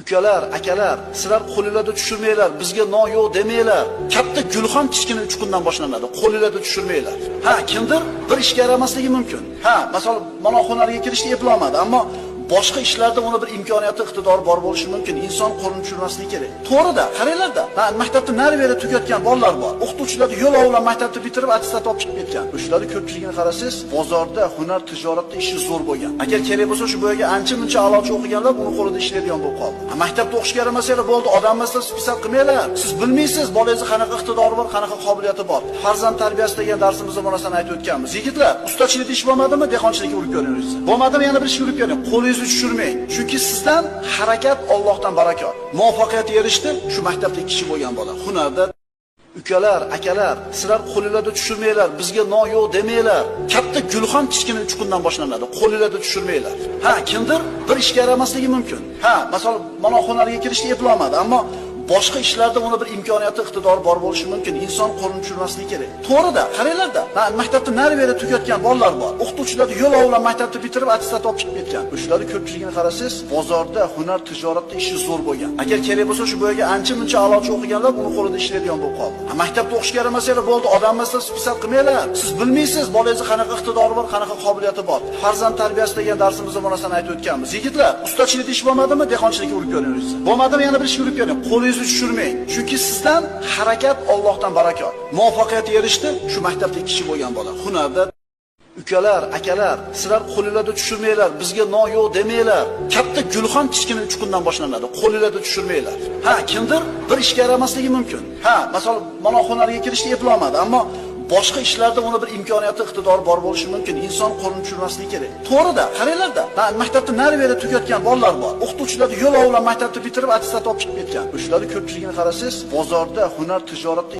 Ukalar, akalar, sizlar qo'lingizda tushirmanglar, bizga no yo'q demanglar. Katta gulxon kichkina uchqundan boshlanadi. Qo'lingizda tushirmanglar. Ha, kimdir bir ishga yaramasligi mumkin. Ha, masalan, mana hunarga kirishni eplolmadi, ammo boshqa ishlarda uni bir imkoniyati, iqtidori bor bo'lishi mumkin. Inson qo'lini tushirmasligi kerak. To'g'ri-da, qaranglar-da. Ha, maktabda nari-beri tugatgan bolalar bor. O'qituvchilar yo'l bilan maktabni bitirib, attestat olib chiqib ketgan. Shularni ko'pchiligini qarasangiz, bozorda, hunar, tijoratda ishi zo'r bo'lgan. Agar kerak bo'lsa, shu boyaga ancha-muncha a'lochi o'qiganlar uni qo'lida ishlaydigan bo'lib qoldi. Maktabda o'qishga yaramasanglar bo'ldi, odam emaslar, spisat qilmanglar. Siz bilmaysiz, bolangiz qanaqa iqtidori bor, qanaqa qobiliyati bor. Farzand tarbiyasi degan darsimizda bu narsani aytib o'tganmiz. Yigitlar, ustachilikda ish bo'lmadimi? Dehqonchilikka urib ko'ringiz. Bo'lmadimi, yana bir ishga urib ko'ring. Qo'lingizni tushirmang. Chunki sizdan harakat Allohdan barakot. Muvaffaqiyatga erishdi, shu maktabda kishi bo'lgan bola. Hunarda ukalar, akalar, sizlar qo'lingizda tushirmanglar, bizga no yo'q demanglar. Katta gulxon kichkina uchqundan boshlanadi. Qo'lingizda tushirmanglar. Ha, kimdir bir ishga yaramasligi mumkin. Ha, masalan, mana hunarga kirishni eplolmadi, ammo boshqa ishlarda uni bir imkoniyati, iqtidori bor bo'lishi mumkin. Inson qo'lini tushirmasligi kerak. To'g'ri-da, qaranglar-da. Ha, maktabda nari-beri tugatgan bolalar bor. O'qituvchilar yo'l bilan maktabni bitirib, attestat olib chiqib ketgan. Shularni ko'pchiligini qarasangiz, bozorda, hunar, tijoratda ishi zo'r bo'lgan. Agar kerak bo'lsa, shu boyaga ancha-muncha a'lochi o'qiganlar uni qo'lida ishlaydigan bo'lib qoldi. Maktabda o'qishga yaramasanglar bo'ldi, odam emaslar, spisat qilmanglar. Siz bilmaysiz, bolangiz qanaqa iqtidori bor, qanaqa qobiliyati bor. Farzand tarbiyasi degan darsimizda bu narsani aytib o'tganmiz. Yigitlar, ustachilikda ish bo'lmadimi? Dehqonchilikka urib ko'ringiz. Bo'lmadimi, yana bir ishga urib ko'ring. Qo'lingizni tushirmang. Chunki sizdan harakat Allohdan barakot. Muvaffaqiyatga erishdi, shu maktabda kishi bo'lgan bola. Hunarda ukalar, akalar, sizlar qo'lingizda tushirmanglar, bizga no yo'q demanglar. Katta gulxon kichkina uchqundan boshlanadi. Qo'lingizda tushirmanglar. Ha, kimdir bir ishga yaramasligi mumkin. Ha, masalan, mana hunarga kirishni eplolmadi, ammo boshqa ishlarda uni bir imkoniyati, iqtidori bor bo'lishi mumkin. Inson qo'lini tushirmasligi kerak. To'g'ri-da, qaranglar-da. Ha, maktabda nari-beri tugatgan bolalar bor. O'qituvchilar yo'l bilan maktabni bitirib, attestat olib chiqib ketgan. Shularni ko'pchiligini qarasangiz, bozorda, hunar, tijoratda